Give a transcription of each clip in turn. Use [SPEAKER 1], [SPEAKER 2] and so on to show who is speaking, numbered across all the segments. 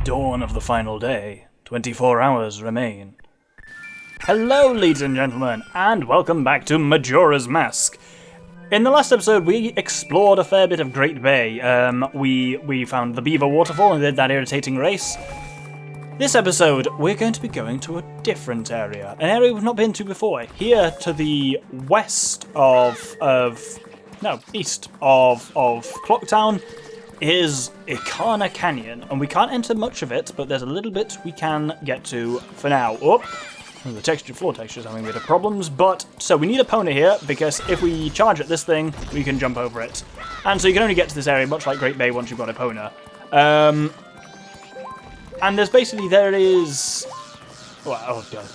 [SPEAKER 1] dawn of the final day. 24 hours remain. Hello, ladies and gentlemen, and welcome back to Majora's Mask. In the last episode, we explored a fair bit of Great Bay. We found the Beaver Waterfall and did that irritating race. This episode, we're going to be going to a different area. An area we've not been to before. Here to the west east of Clocktown is Ikana Canyon. And we can't enter much of it, but there's a little bit we can get to for now. Oh, the floor texture is having a bit of problems, so we need a Pona here, because if we charge at this thing, we can jump over it. And so you can only get to this area, much like Great Bay, once you've got a Pona. And there is...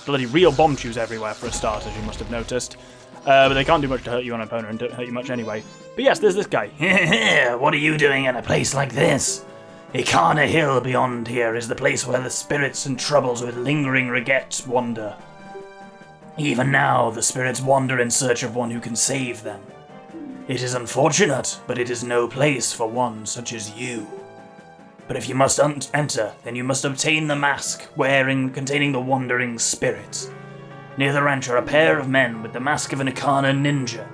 [SPEAKER 1] bloody real bomb shoes everywhere for a start, as you must have noticed. But they can't do much to hurt you on a Pona and don't hurt you much anyway. But yes, there's this guy.
[SPEAKER 2] What are you doing in a place like this? Ikana Hill beyond here is the place where the spirits and troubles with lingering regrets wander. Even now, the spirits wander in search of one who can save them. It is unfortunate, but it is no place for one such as you. But if you must enter, then you must obtain the mask containing the wandering spirits. Near the ranch are a pair of men with the mask of an Ikana ninja,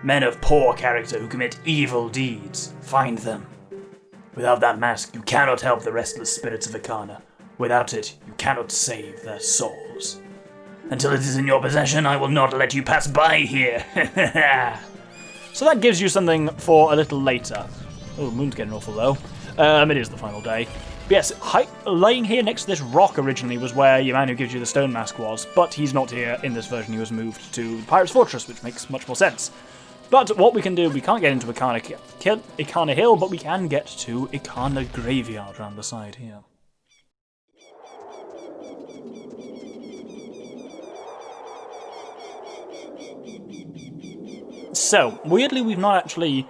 [SPEAKER 2] men of poor character who commit evil deeds. Find them. Without that mask, you cannot help the restless spirits of Ikana. Without it, you cannot save their souls. Until it is in your possession, I will not let you pass by here.
[SPEAKER 1] So that gives you something for a little later. Oh, the moon's getting awful low. It is the final day. But yes, laying here next to this rock originally was where your man who gives you the stone mask was, but he's not here in this version. He was moved to Pirate's Fortress, which makes much more sense. But what we can do, we can't get into Ikana Hill, but we can get to Ikana Graveyard around the side here. So, weirdly, we've not actually...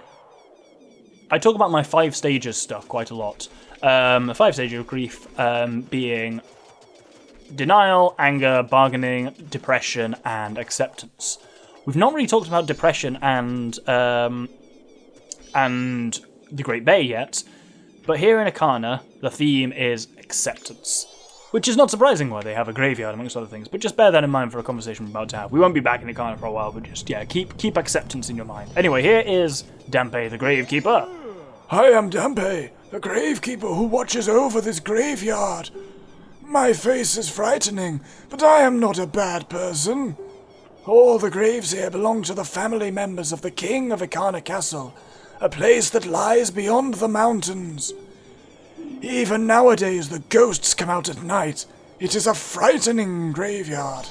[SPEAKER 1] I talk about my 5 stages stuff quite a lot. The 5 stages of grief being denial, anger, bargaining, depression, and acceptance. We've not really talked about depression and the Great Bay yet, but here in Ikana, the theme is acceptance. Which is not surprising why they have a graveyard, amongst other things, but just bear that in mind for a conversation we're about to have. We won't be back in Ikana for a while, but just, keep acceptance in your mind. Anyway, here is Dampe, the Gravekeeper.
[SPEAKER 3] I am Dampe, the Gravekeeper who watches over this graveyard. My face is frightening, but I am not a bad person. All the graves here belong to the family members of the King of Ikana Castle, a place that lies beyond the mountains. Even nowadays, the ghosts come out at night. It is a frightening graveyard.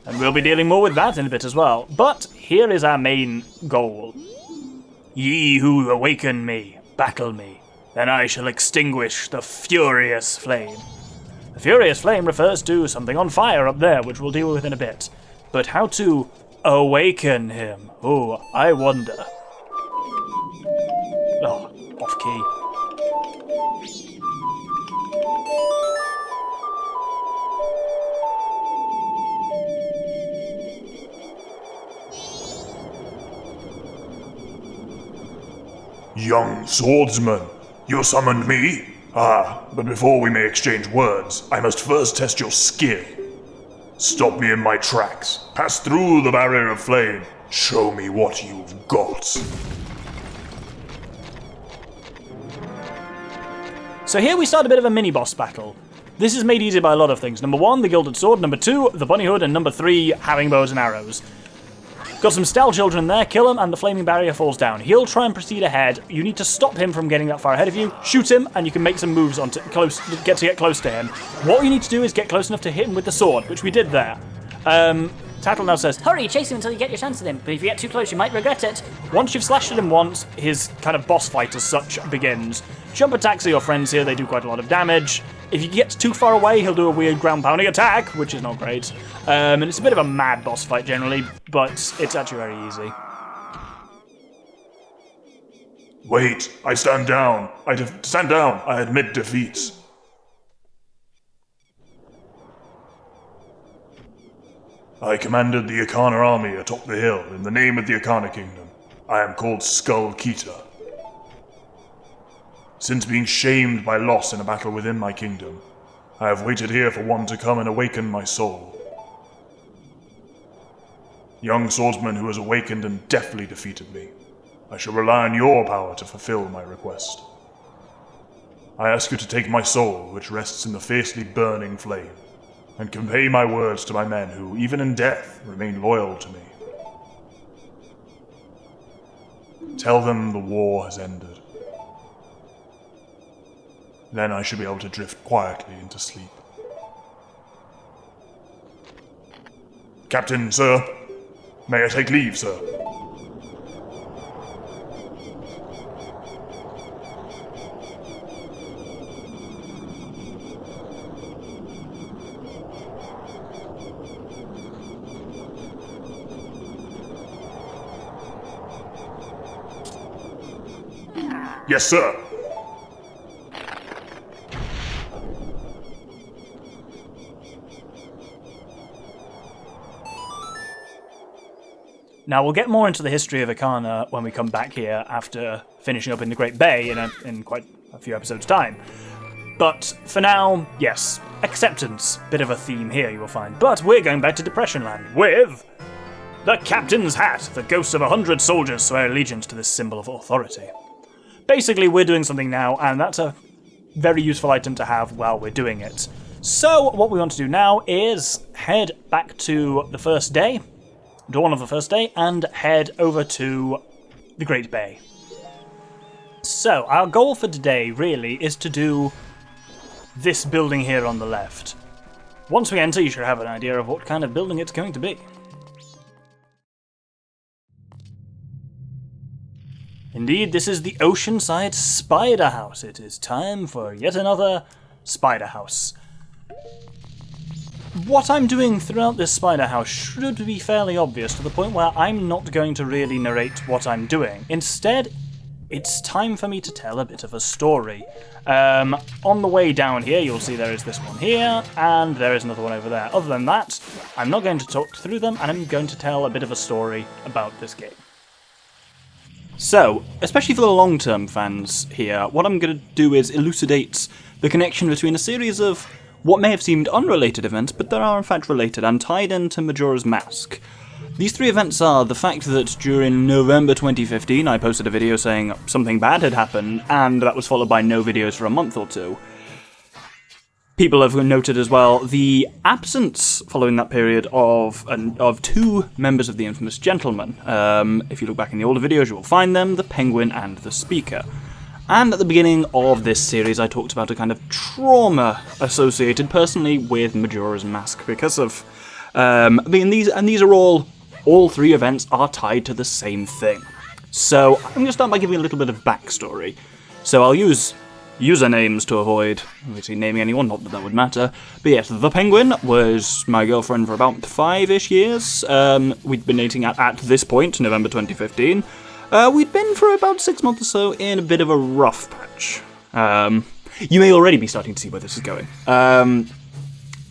[SPEAKER 1] And we'll be dealing more with that in a bit as well. But here is our main goal. Ye who awaken me, battle me, then I shall extinguish the furious flame. The furious flame refers to something on fire up there, which we'll deal with in a bit. But how to awaken him? Oh, I wonder. Oh, off key.
[SPEAKER 4] Young swordsman, you summoned me? But before we may exchange words, I must first test your skill. Stop me in my tracks. Pass through the barrier of flame. Show me what you've got.
[SPEAKER 1] So here we start a bit of a mini-boss battle. This is made easy by a lot of things. Number 1, the Gilded Sword. Number 2, the Bunny Hood. And number 3, having bows and arrows. Got some Stealth Children there. Kill him and the flaming barrier falls down. He'll try and proceed ahead. You need to stop him from getting that far ahead of you. Shoot him and you can make some moves get close to him. What you need to do is get close enough to hit him with the sword, which we did there. Tattle now says,
[SPEAKER 5] hurry, chase him until you get your chance at him, but if you get too close you might regret it.
[SPEAKER 1] Once you've slashed at him once, his kind of boss fight as such begins. Jump attacks are your friends here, they do quite a lot of damage. If you get too far away, he'll do a weird ground pounding attack, which is not great. And it's a bit of a mad boss fight generally, but it's actually very easy.
[SPEAKER 4] Wait, I stand down. I admit defeat. I commanded the Ikana army atop the hill in the name of the Ikana Kingdom. I am called Skulltula. Since being shamed by loss in a battle within my kingdom, I have waited here for one to come and awaken my soul. Young swordsman who has awakened and deftly defeated me, I shall rely on your power to fulfill my request. I ask you to take my soul, which rests in the fiercely burning flame, and convey my words to my men who, even in death, remain loyal to me. Tell them the war has ended. Then I should be able to drift quietly into sleep. Captain, sir, may I take leave, sir? Yes, sir.
[SPEAKER 1] Now, we'll get more into the history of Ikana when we come back here after finishing up in the Great Bay in quite a few episodes' time. But for now, yes, acceptance. Bit of a theme here, you will find. But we're going back to Depression Land with the Captain's Hat. The ghosts of 100 soldiers swear allegiance to this symbol of authority. Basically, we're doing something now, and that's a very useful item to have while we're doing it. So, what we want to do now is head back to the first day, dawn of the first day, and head over to the Great Bay. So, our goal for today, really, is to do this building here on the left. Once we enter, you should have an idea of what kind of building it's going to be. Indeed, this is the Oceanside Spider House. It is time for yet another Spider House. What I'm doing throughout this Spider House should be fairly obvious, to the point where I'm not going to really narrate what I'm doing. Instead, it's time for me to tell a bit of a story. On the way down here, you'll see there is this one here, and there is another one over there. Other than that, I'm not going to talk through them, and I'm going to tell a bit of a story about this game. So, especially for the long-term fans here, what I'm going to do is elucidate the connection between a series of what may have seemed unrelated events, but that are in fact related and tied into Majora's Mask. These three events are the fact that during November 2015 I posted a video saying something bad had happened, and that was followed by no videos for a month or two. People have noted as well the absence following that period of two members of the infamous gentleman. If you look back in the older videos, you will find them, the Penguin and the Speaker. And at the beginning of this series, I talked about a kind of trauma associated personally with Majora's Mask because of, these are all three events are tied to the same thing. So I'm going to start by giving a little bit of backstory. So I'll use usernames to avoid obviously naming anyone, not that that would matter. But yes, the Penguin was my girlfriend for about 5-ish years. We'd been dating at this point, November 2015. We'd been for about 6 months or so in a bit of a rough patch. You may already be starting to see where this is going.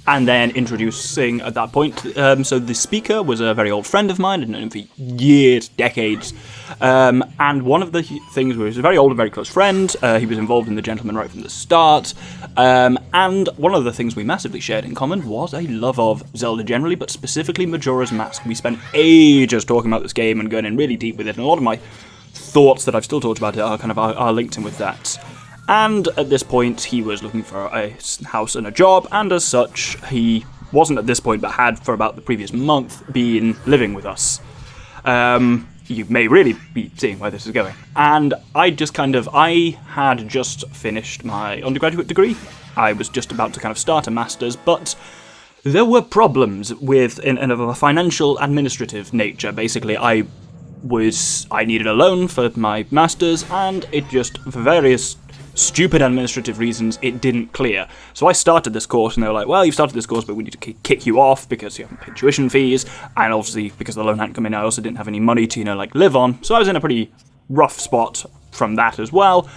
[SPEAKER 1] And then introducing at that point, so the Speaker was a very old friend of mine, I'd known him for years, decades, and one of the things was a very old and very close friend. He was involved in the Gentleman right from the start, and one of the things we massively shared in common was a love of Zelda generally, but specifically Majora's Mask. We spent ages talking about this game and going in really deep with it, and a lot of my thoughts that I've still talked about it are linked in with that. And at this point, he was looking for a house and a job, and as such, he wasn't at this point, but had for about the previous month been living with us. You may really be seeing where this is going. And I had just finished my undergraduate degree. I was just about to kind of start a master's, but there were problems with, in of a financial administrative nature. Basically, I needed a loan for my master's, and it just, for various stupid administrative reasons, it didn't clear. So I started this course, and they were like, well, you've started this course, but we need to kick you off because you haven't paid tuition fees, and obviously, because the loan hadn't come in, I also didn't have any money to, live on. So I was in a pretty rough spot from that as well.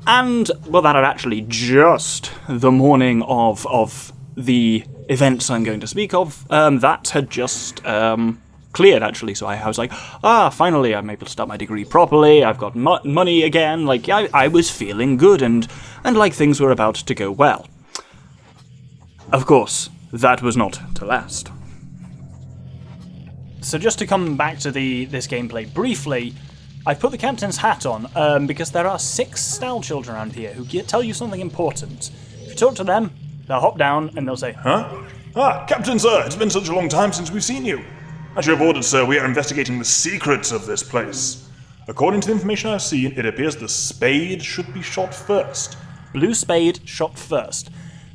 [SPEAKER 1] And, well, that had actually just the morning of the events I'm going to speak of, that had just cleared, actually, so I was like, finally, I'm able to start my degree properly, I've got money again, like, I was feeling good, and like things were about to go well. Of course, that was not to last.
[SPEAKER 2] So just to come back to this gameplay briefly, I've put the captain's hat on because there are 6 style children around here who tell you something important. If you talk to them, they'll hop down and they'll say,
[SPEAKER 4] Huh? Captain, sir, it's been such a long time since we've seen you. As you have ordered, sir, we are investigating the secrets of this place. According to the information I've seen, it appears the spade should be shot first.
[SPEAKER 2] blue spade, shot first.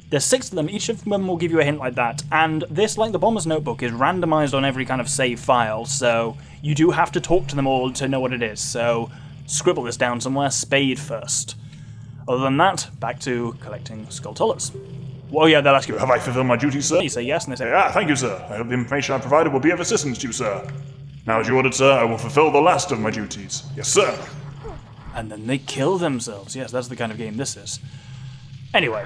[SPEAKER 2] There's 6 of them, each of them will give you a hint like that, and this, like the Bomber's Notebook, is randomized on every kind of save file, so you do have to talk to them all to know what it is, so scribble this down somewhere, spade first. Other than that, back to collecting Skulltulas.
[SPEAKER 4] Well, yeah, they'll ask you, have I fulfilled my duties, sir?
[SPEAKER 2] You say yes, and they say,
[SPEAKER 4] Thank you, sir. I hope the information I provided will be of assistance to you, sir. Now, as you ordered, sir, I will fulfill the last of my duties. Yes, sir.
[SPEAKER 2] and then they kill themselves. Yes, that's the kind of game this is. Anyway,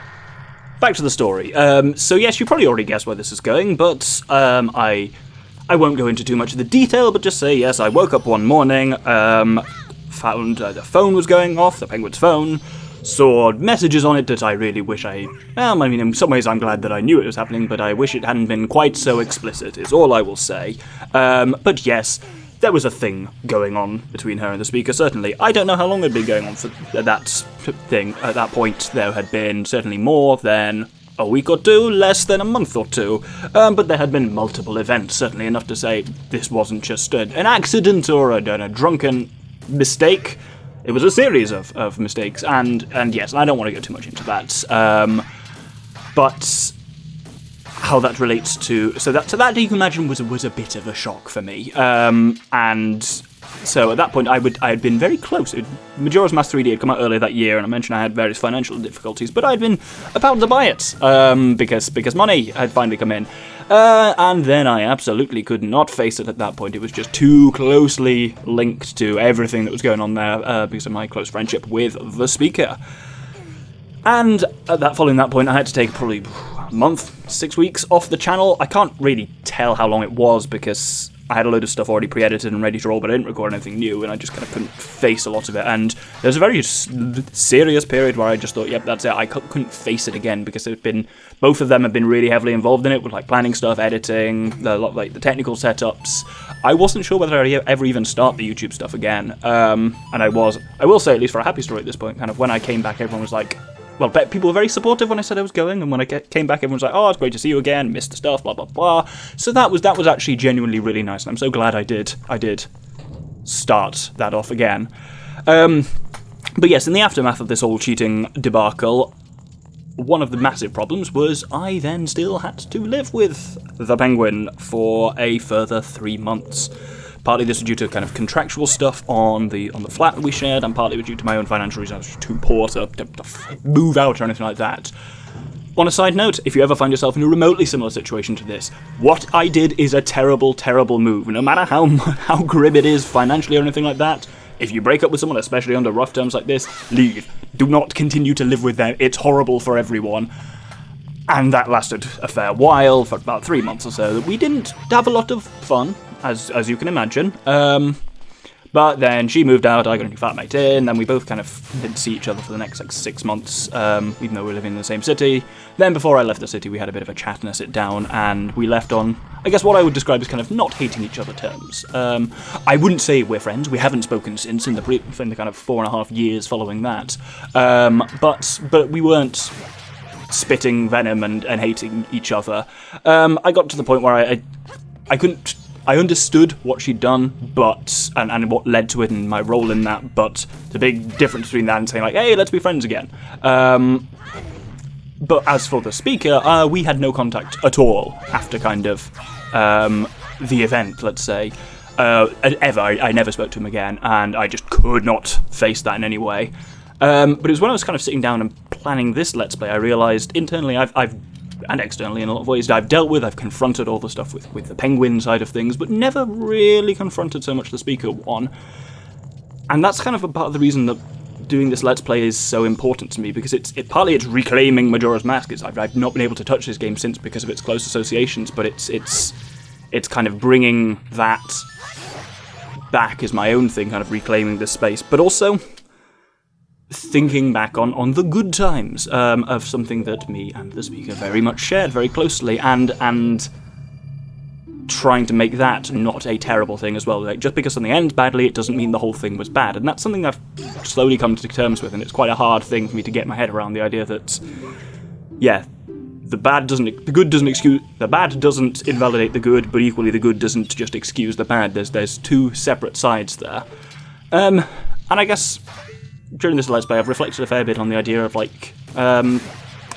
[SPEAKER 1] back to the story. So yes, you probably already guessed where this is going, but I won't go into too much of the detail, but just say, yes, I woke up one morning, found the phone was going off, the penguin's phone, saw messages on it that I really wish in some ways I'm glad that I knew it was happening, but I wish it hadn't been quite so explicit, is all I will say. But yes, there was a thing going on between her and the speaker, certainly. I don't know how long it had been going on for that thing. At that point, there had been certainly more than a week or two, less than a month or two. But there had been multiple events, certainly enough to say this wasn't just an accident or a drunken mistake. It was a series of mistakes, and yes, I don't want to go too much into that. But how that relates to that you can imagine was a bit of a shock for me. And so at that point I had been very close. Majora's Mask 3D had come out earlier that year, and I mentioned I had various financial difficulties, but I'd been about to buy it because money had finally come in. And then I absolutely could not face it at that point. It was just too closely linked to everything that was going on there because of my close friendship with the speaker. And following that point, I had to take probably a month, 6 weeks off the channel. I can't really tell how long it was because I had a load of stuff already pre-edited and ready to roll, but I didn't record anything new, and I just kind of couldn't face a lot of it. And there was a very serious period where I just thought, yep, that's it. I couldn't face it again because both of them have been really heavily involved in it with like planning stuff, editing, the technical setups. I wasn't sure whether I'd ever even start the YouTube stuff again. And I will say, at least for a happy story at this point, kind of when I came back, everyone was like, well, people were very supportive when I said I was going, and when I came back, everyone was like, oh, it's great to see you again, missed the stuff, blah, blah, blah. So that was actually genuinely really nice, and I'm so glad I did start that off again. But yes, in the aftermath of this whole cheating debacle, one of the massive problems was I then still had to live with the penguin for a further 3 months. Partly this was due to kind of contractual stuff on the flat that we shared, and partly it was due to my own financial reasons. I was just too poor to move out or anything like that. On a side note, if you ever find yourself in a remotely similar situation to this, what I did is a terrible, terrible move. No matter how grim it is financially or anything like that, if you break up with someone, especially under rough terms like this, leave. Do not continue to live with them. It's horrible for everyone. And that lasted a fair while, for about 3 months or so. We didn't have a lot of fun, as you can imagine. But then she moved out, I got a new flatmate in, then we both kind of didn't see each other for the next 6 months, even though we were living in the same city. Then before I left the city, we had a bit of a chat and a sit down, and we left on, I guess, what I would describe as kind of not hating each other terms. I wouldn't say we're friends. We haven't spoken since in the kind of 4.5 years following that. But we weren't spitting venom and hating each other. I got to the point where I understood what she'd done, but and what led to it and my role in that, but the big difference between that and saying like, hey, let's be friends again. But as for the speaker, we had no contact at all after kind of the event, let's say. Ever. I never spoke to him again, and I just could not face that in any way. But it was when I was kind of sitting down and planning this Let's Play, I realised internally and externally in a lot of ways, I've confronted all the stuff with the penguin side of things, but never really confronted so much the speaker one. And that's kind of a part of the reason that doing this Let's Play is so important to me, because partly it's reclaiming Majora's Mask. I've not been able to touch this game since because of its close associations, but it's it's kind of bringing that back as my own thing, kind of reclaiming this space, but also thinking back on the good times of something that me and the speaker very much shared very closely, and trying to make that not a terrible thing as well. Like, just because something ends badly, it doesn't mean the whole thing was bad, and that's something I've slowly come to terms with, and it's quite a hard thing for me to get my head around, the idea that, yeah, the bad doesn't invalidate the good, but equally the good doesn't just excuse the bad. There's two separate sides there. And I guess during this Let's Play I've reflected a fair bit on the idea of, like, I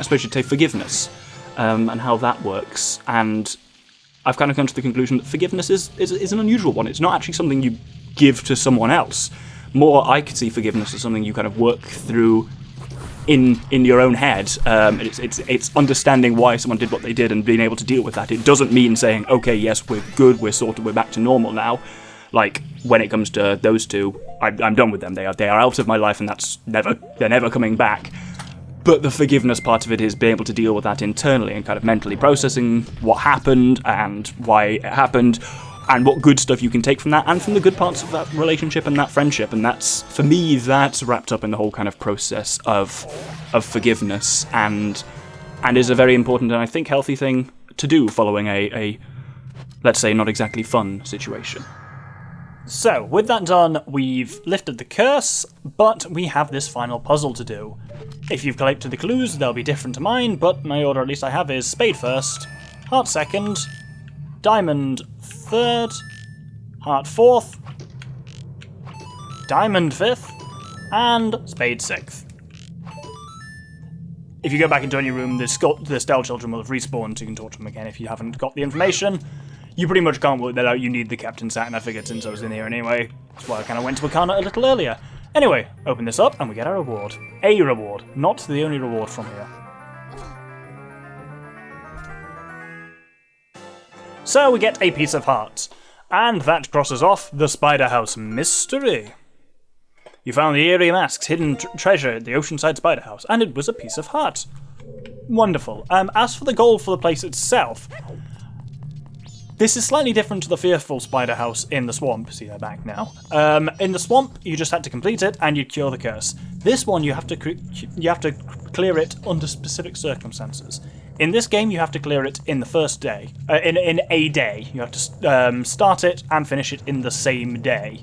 [SPEAKER 1] suppose you'd say forgiveness, and how that works, and I've kind of come to the conclusion that forgiveness is an unusual one. It's not actually something you give to someone else. More, I could see forgiveness as something you kind of work through in your own head. It's understanding why someone did what they did and being able to deal with that. It doesn't mean saying, okay, yes, we're good, we're sorted, we're back to normal now. Like, when it comes to those two, I'm done with them. They are out of my life, and they're never coming back. But the forgiveness part of it is being able to deal with that internally and kind of mentally processing what happened and why it happened, and what good stuff you can take from that, and from the good parts of that relationship and that friendship. And that's, for me, that's wrapped up in the whole kind of process of forgiveness, and is a very important and I think healthy thing to do following a let's say, not exactly fun situation. So, with that done, we've lifted the curse, but we have this final puzzle to do. If you've collected the clues, they'll be different to mine, but my order, at least I have, is spade first, heart second, diamond third, heart fourth, diamond fifth, and spade sixth. If you go back into any room, the Stell children will have respawned, so you can talk to them again if you haven't got the information. You pretty much can't work that out, you need the captain sat, and I figured since I was in here anyway, that's why I kind of went to Akana a little earlier. Anyway, open this up, and we get our reward. A reward, not the only reward from here. So we get a piece of heart, and that crosses off the Spider House mystery. You found the eerie mask's hidden treasure at the Oceanside Spider House, and it was a piece of heart. Wonderful. As for the goal for the place itself, this is slightly different to the fearful spider house in the swamp. See, they're back now. In the swamp, you just had to complete it and you'd cure the curse. This one, you have to clear it under specific circumstances. In this game, you have to clear it in the first day. In a day. You have to start it and finish it in the same day.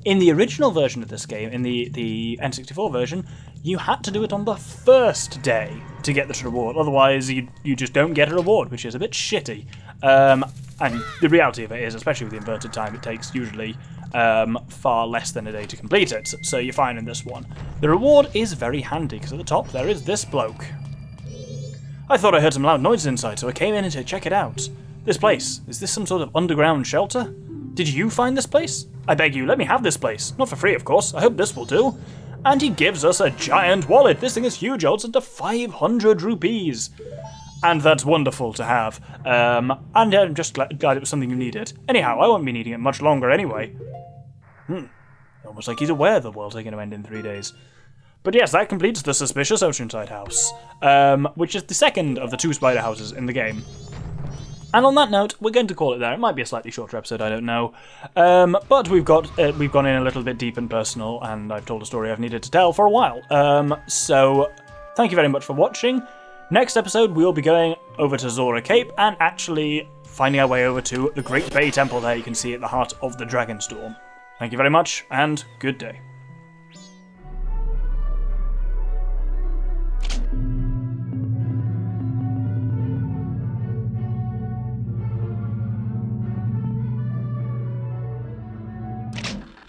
[SPEAKER 1] In the original version of this game, in the N64 version, you had to do it on the first day to get this reward. Otherwise, you just don't get a reward, which is a bit shitty. And the reality of it is, especially with the inverted time, it takes usually far less than a day to complete it. So you're fine in this one. The reward is very handy, because at the top there is this bloke. I thought I heard some loud noises inside, so I came in to check it out. This place, is this some sort of underground shelter? Did you find this place? I beg you, let me have this place. Not for free, of course. I hope this will do. And he gives us a giant wallet. This thing is huge. Holds into 500 rupees. And that's wonderful to have. And I'm just glad it was something you needed. Anyhow, I won't be needing it much longer anyway. Almost like he's aware the world's going to end in 3 days. But yes, that completes the suspicious Oceanside house, which is the second of the 2 spider houses in the game. And on that note, we're going to call it there. It might be a slightly shorter episode, I don't know. But we've gone in a little bit deep and personal, and I've told a story I've needed to tell for a while. So thank you very much for watching. Next episode, we'll be going over to Zora Cape and actually finding our way over to the Great Bay Temple there you can see at the heart of the Dragonstorm. Thank you very much, and good day.